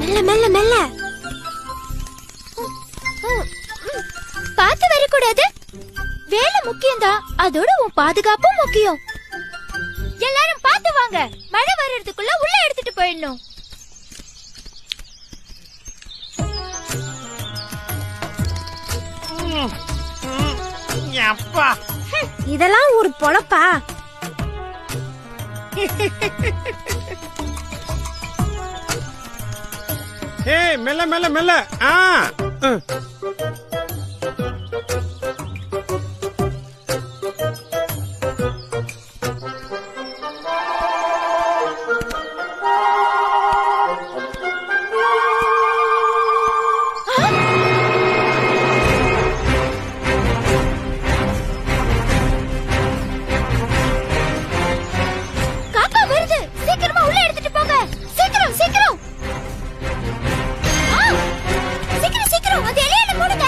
மெல்ல மெல்ல மெல்ல. பார்த்து வரக்கூடாது. வேலை முக்கியம்தான், அதோட உன் பாதுகாப்பும் முக்கியம். எல்லாரும் பார்த்து வாங்க. மழை வர்றதுக்குள்ள உள்ள எடுத்துட்டு போயிடணும். இதெல்லாம் ஒரு பொழப்பா? ஏய், மெல்ல மெல்ல மெல்ல. காக்கா வருது, சீக்கிரமா உள்ள எடுத்துட்டு போங்க. சீக்கிரம் சீக்கிரம். சீக்கிரம் சீக்கிரம், அந்த இலையில போடுங்க.